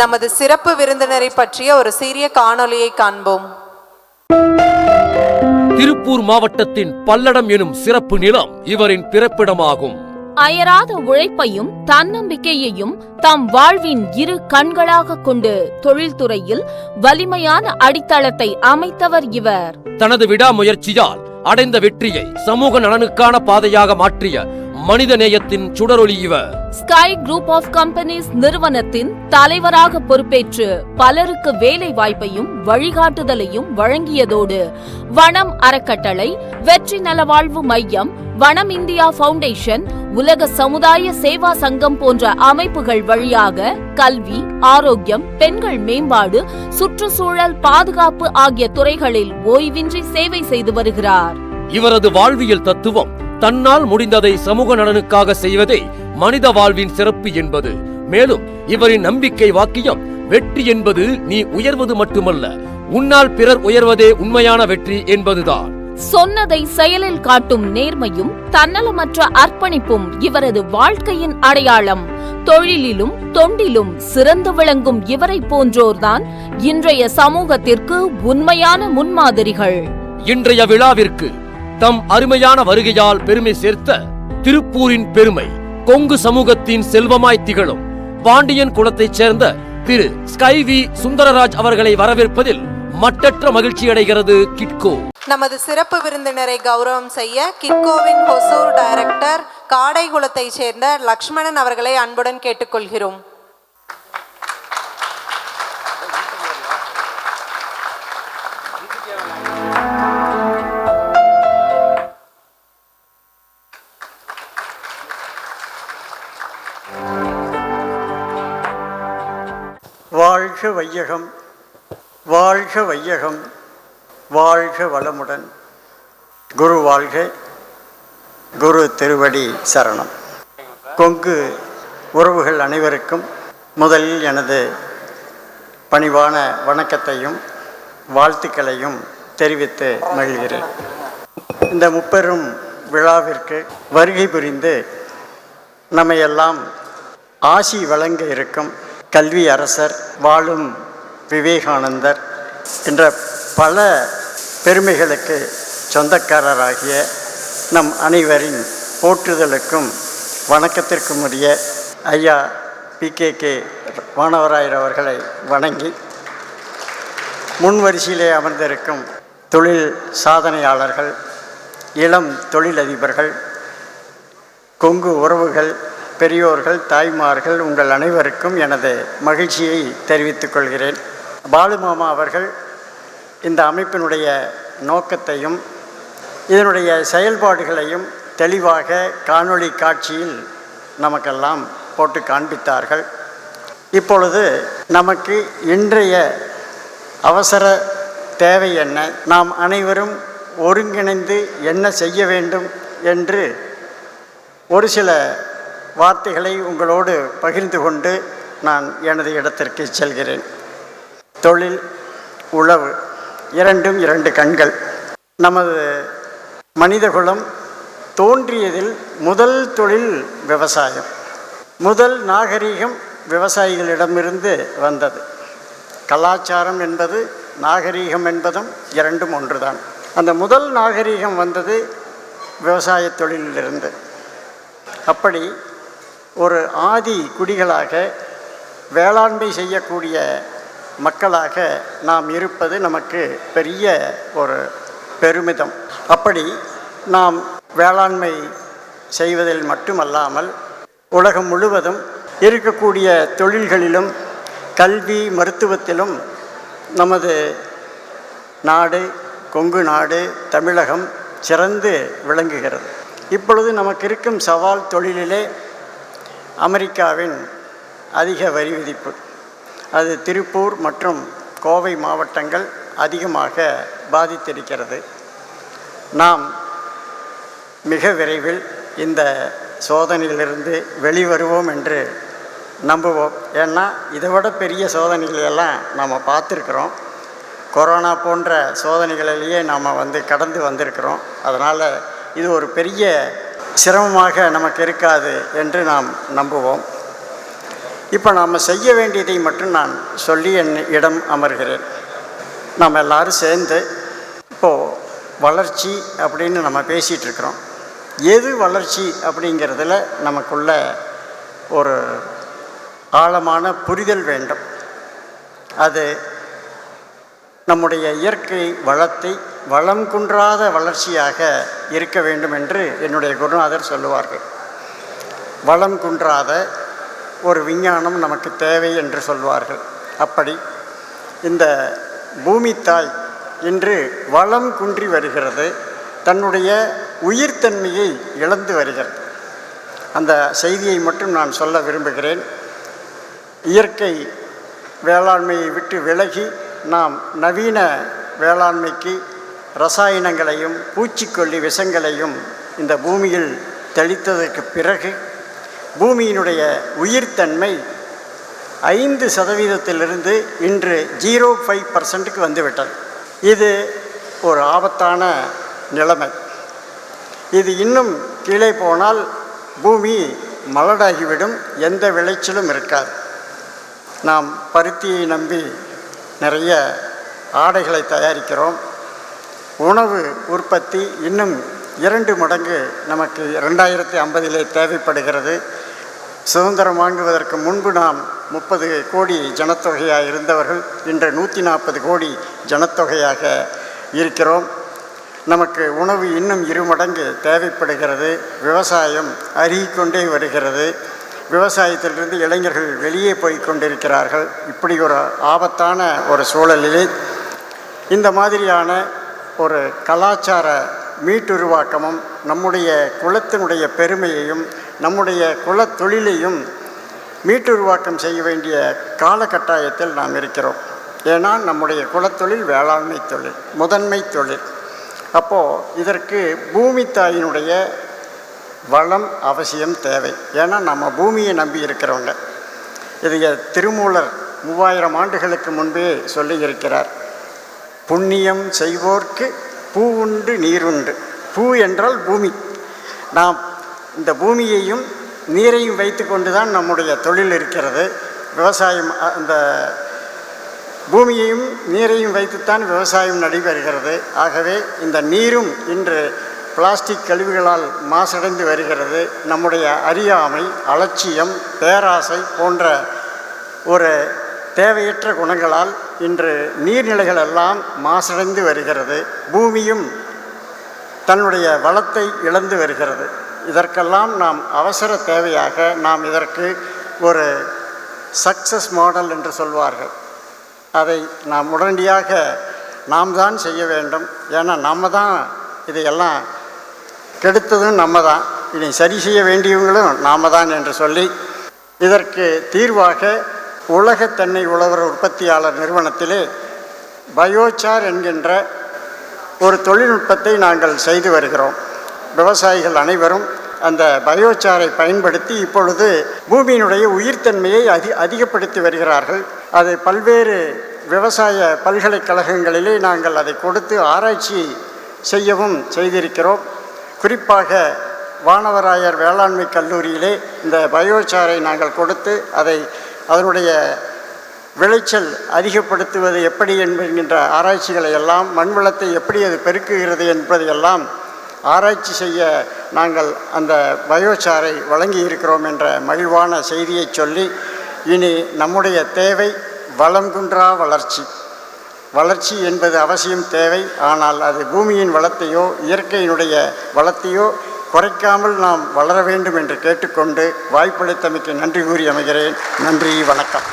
நமது சிறப்பு விருந்தினரை பற்றிய ஒரு சிறிய காணொளியை காண்போம். திருப்பூர் மாவட்டத்தின் பல்லடம் எனும் சிறப்பு நிலம் இவரின் பிறப்பிடமாகும். அயராத உழைப்பையும் தன்னம்பிக்கையையும் தம் வாழ்வின் இரு கண்களாக கொண்டு தொழில்துறையில் வலிமையான அடித்தளத்தை அமைத்தவர் இவர். தனது விடாமுயற்சியால் அடைந்த வெற்றியை சமூக நலனுக்கான பாதையாக மாற்றிய மனித நேயத்தின் சுடரொளி இவர். ஸ்கை குரூப் ஆஃப் கம்பெனிஸ் நிறுவனத்தின் தலைவராக பொறுப்பேற்று பலருக்கு வேலை வாய்ப்பையும் வழிகாட்டுதலையும் வழங்கியதோடு வனம் அறக்கட்டளை, வெற்றி நலவாழ்வு மையம், வனம் இந்தியா பவுண்டேஷன், உலக சமுதாய சேவா சங்கம் போன்ற அமைப்புகள் வழியாக கல்வி, ஆரோக்கியம், பெண்கள் மேம்பாடு, சுற்றுச்சூழல் பாதுகாப்பு ஆகிய துறைகளில் ஓய்வின்றி சேவை செய்து வருகிறார். இவரது வாழ்வியல் தத்துவம் தன்னால் முடிந்ததை சமூக நலனுக்காக செய்வதே மனித வாழ்வின் சிறப்பு என்பது. மேலும் இவரின் நம்பிக்கை வாக்கியம், வெற்றி என்பது நீ உயர்வது மட்டுமல்ல, உன்னால் பிறர் உயர்வதே உண்மையான வெற்றி என்பதுதான். சொன்னதை செயலில் காட்டும் நேர்மையும் தன்னலமற்ற அர்ப்பணிப்பும் இவரது வாழ்க்கையின் அடையாளம். தொழிலிலும் தொண்டிலும் சிறந்து விளங்கும் இவரை போன்றோர்தான் இன்றைய சமூகத்திற்கு உண்மையான முன்மாதிரிகள். இன்றைய விழாவிற்கு தம் அருமையான வருகையால் பெருமை சேர்த்த திருப்பூரின் பெருமை, கொங்கு சமூகத்தின் செல்வமாய் திகழும் பாண்டியன் குலத்தைச் சேர்ந்த திரு ஸ்கை வி சுந்தரராஜ் அவர்களை வரவேற்பதில் மட்டற்ற மகிழ்ச்சி அடைகிறது கிட்கோ. நமது சிறப்பு விருந்தினரை கௌரவம் செய்ய கிட்கோவின் ஹொசூர் டைரக்டர் காடைகுளத்தைச் சேர்ந்த லக்ஷ்மணன் அவர்களை அன்புடன் கேட்டுக்கொள்கிறோம். வாழ்க வையகம், வாழ்க வையகம், வாழ்க வளமுடன். குரு வாழ்க, குரு திருவடி சரணம். கொங்கு உறவுகள் அனைவருக்கும் முதலில் எனது பணிவான வணக்கத்தையும் வாழ்த்துக்களையும் தெரிவித்து மகிழ்கிறேன். இந்த முப்பெரும் விழாவிற்கு வருகை புரிந்து நம்மையெல்லாம் ஆசி வழங்க இருக்கும் கல்வி அரசர், வாழும் விவேகானந்தர் என்ற பல பெருமைகளுக்கு சொந்தக்காரராகிய நம் அனைவரின் போற்றுதலுக்கும் வணக்கத்திற்கும் உரிய ஐயா PKK வானவராயர் அவர்களை வணங்கி, முன்வரிசையிலே அமர்ந்திருக்கும் தொழில் சாதனையாளர்கள், இளம் தொழிலதிபர்கள், கொங்கு உறவுகள், பெரியோர்கள், தாய்மார்கள், உங்கள் அனைவருக்கும் எனது மகிழ்ச்சியை தெரிவித்துக் கொள்கிறேன். பாலுமாமா அவர்கள் இந்த அமைப்பினுடைய நோக்கத்தையும் இதனுடைய செயல்பாடுகளையும் தெளிவாக காணொளி காட்சியில் நமக்கெல்லாம் போட்டு காண்பித்தார்கள். இப்பொழுது நமக்கு இன்றைய அவசர தேவை என்ன, நாம் அனைவரும் ஒருங்கிணைந்து என்ன செய்ய வேண்டும் என்று ஒரு சில வார்த்தைகளை உங்களோடு பகிர்ந்து கொண்டு நான் எனது இடத்திற்கு செல்கிறேன். தொழில், உழவு இரண்டும் இரண்டு கண்கள். நமது மனிதகுலம் தோன்றியதில் முதல் தொழில் விவசாயம். முதல் நாகரீகம் விவசாயிகளிடமிருந்து வந்தது. கலாச்சாரம் என்பது நாகரீகம் என்பதும் இரண்டும் ஒன்றுதான். அந்த முதல் நாகரீகம் வந்தது விவசாய தொழிலிலிருந்து. அப்படி ஒரு ஆதி குடிகளாக வேளாண்மை செய்யக்கூடிய மக்களாக நாம் இருப்பது நமக்கு பெரிய ஒரு பெருமிதம். அப்படி நாம் வேளாண்மை செய்வதில் மட்டுமல்லாமல் உலகம் முழுவதும் இருக்கக்கூடிய தொழில்களிலும் கல்வி, மருத்துவத்திலும் நமது நாடு, கொங்கு நாடு, தமிழகம் சிறந்து விளங்குகிறது. இப்பொழுது நமக்கு இருக்கும் சவால் தொழிலிலே அமெரிக்காவின் அதிக வரி விதிப்பு. அது திருப்பூர் மற்றும் கோவை மாவட்டங்கள் அதிகமாக பாதித்திருக்கிறது. நாம் மிக விரைவில் இந்த சோதனையிலிருந்து வெளிவருவோம் என்று நம்புவோம். ஏன்னா இதை விட பெரிய சோதனைகளெல்லாம் நாம் பார்த்துருக்குறோம். கொரோனா போன்ற சோதனைகளிலேயே நாம் கடந்து வந்திருக்கிறோம். அதனால் இது ஒரு பெரிய சிரமமாக நமக்கு இருக்காது என்று நாம் நம்புவோம். இப்போ நாம் செய்ய வேண்டியதை மட்டும் நான் சொல்லி என் இடம் அமர்கிறேன். நாம் எல்லோரும் சேர்ந்து இப்போது வளர்ச்சி அப்படின்னு நம்ம பேசிகிட்டு இருக்கிறோம். எது வளர்ச்சி அப்படிங்கிறதுல நமக்குள்ள ஒரு ஆழமான புரிதல் வேண்டும். அது நம்முடைய இயற்கை வளத்தை வளம் குன்றாத வளர்ச்சியாக இருக்க வேண்டும் என்று என்னுடைய குருநாதர் சொல்லுவார்கள். வளம் குன்றாத ஒரு விஞ்ஞானம் நமக்கு தேவை என்று சொல்வார்கள். அப்படி இந்த பூமி தாய் இன்று வளம் குன்றி வருகிறது, தன்னுடைய உயிர்த்தன்மையை இழந்து வருகிறது. அந்த செய்தியை மட்டும் நான் சொல்ல விரும்புகிறேன். இயற்கை வேளாண்மையை விட்டு விலகி நாம் நவீன வேளாண்மைக்கு ரசாயனங்களையும் பூச்சிக்கொல்லி விஷங்களையும் இந்த பூமியில் தெளித்ததற்கு பிறகு பூமியினுடைய உயிர்த்தன்மை 5% இன்று 0.5% வந்துவிட்டது. இது ஒரு ஆபத்தான நிலைமை. இது இன்னும் கீழே போனால் பூமி மலடாகிவிடும், எந்த விளைச்சலும் இருக்காது. நாம் பருத்தியை நம்பி நிறைய ஆடைகளை தயாரிக்கிறோம். உணவு உற்பத்தி இன்னும் 2 மடங்கு நமக்கு 2050 தேவைப்படுகிறது. சுதந்திரம் வாங்குவதற்கு முன்பு நாம் 30 கோடி ஜனத்தொகையாக இருந்தவர்கள் இன்று 140 கோடி ஜனத்தொகையாக இருக்கிறோம். நமக்கு உணவு இன்னும் 2 மடங்கு தேவைப்படுகிறது. விவசாயம் அருகிக்கொண்டே வருகிறது. விவசாயத்திலிருந்து இளைஞர்கள் வெளியே போய் கொண்டிருக்கிறார்கள். இப்படி ஒரு ஆபத்தான ஒரு சூழலிலே இந்த மாதிரியான ஒரு கலாச்சார மீட்டுருவாக்கமும் நம்முடைய குலத்தினுடைய பெருமையையும் நம்முடைய குலத் தொழிலையும் மீட்டுருவாக்கம் செய்ய வேண்டிய காலகட்டாயத்தில் நாம் இருக்கிறோம். ஏன்னா நம்முடைய குலத்தொழில் வேளாண்மை தொழில், முதன்மை தொழில். அப்போது இதற்கு பூமி தாயினுடைய வளம் அவசியம் தேவை. ஏன்னா நம்ம பூமியை நம்பி இருக்கிறவங்க. இதை திருமூலர் 3000 ஆண்டுகளுக்கு முன்பே சொல்லி இருக்கிறார். புண்ணியம் செய்வோர்க்கு பூ உண்டு நீருண்டு. பூ என்றால் பூமி. நாம் இந்த பூமியையும் நீரையும் வைத்து கொண்டு தான் நம்முடைய தொழில் இருக்கிறது. விவசாயம் அந்த பூமியையும் நீரையும் வைத்துத்தான் விவசாயம் நடைபெறுகிறது. ஆகவே இந்த நீரும் இன்று பிளாஸ்டிக் கழிவுகளால் மாசடைந்து வருகிறது. நம்முடைய அறியாமை, அலட்சியம், பேராசை போன்ற ஒரு தேவையற்ற குணங்களால் இன்று நீர்நிலைகள் எல்லாம் மாசடைந்து வருகிறது. பூமியும் தன்னுடைய வளத்தை இழந்து வருகிறது. இதற்கெல்லாம் நாம் அவசர தேவையாக நாம் இதற்கு ஒரு சக்சஸ் மாடல் என்று சொல்வார்கள். அதை நாம் உடனடியாக நாம் தான் செய்ய வேண்டும். ஏன்னா நம்ம தான் இதையெல்லாம் கெடுத்ததும் நம்ம தான், இதை சரி செய்ய வேண்டியவங்களும் நாம் தான் என்று சொல்லி இதற்கு தீர்வாக உலக தென்னை உழவர் உற்பத்தியாளர் நிறுவனத்திலே பயோசார் என்கின்ற ஒரு தொழில்நுட்பத்தை நாங்கள் செய்து வருகிறோம். விவசாயிகள் அனைவரும் அந்த பயோசாரை பயன்படுத்தி இப்பொழுது பூமியினுடைய உயிர்த்தன்மையை அதிகப்படுத்தி வருகிறார்கள். அது பல்வேறு விவசாய பல்கலைக்கழகங்களிலே நாங்கள் அதை கொடுத்து ஆராய்ச்சி செய்யவும் செய்திருக்கிறோம். குறிப்பாக வானவராயர் வேளாண்மை கல்லூரியிலே இந்த பயோசாரை நாங்கள் கொடுத்து அதனுடைய விளைச்சல் அதிகப்படுத்துவது எப்படி என்கின்ற ஆராய்ச்சிகளை எல்லாம், மண்வளத்தை எப்படி அது பெருக்குகிறது என்பதையெல்லாம் ஆராய்ச்சி செய்ய நாங்கள் அந்த பயோசாரை வழங்கி இருக்கிறோம் என்ற மகிழ்வான செய்தியை சொல்லி, இனி நம்முடைய தேவை வளம் குன்றா வளர்ச்சி. வளர்ச்சி என்பது அவசியம் தேவை. ஆனால் அது பூமியின் வளத்தையோ இயற்கையினுடைய வளத்தையோ குறைக்காமல் நாம் வளர வேண்டும் என்று கேட்டுக்கொண்டு வாய்ப்பளித்தமைக்கு நன்றி கூறி அமைகிறேன். நன்றி, வணக்கம்.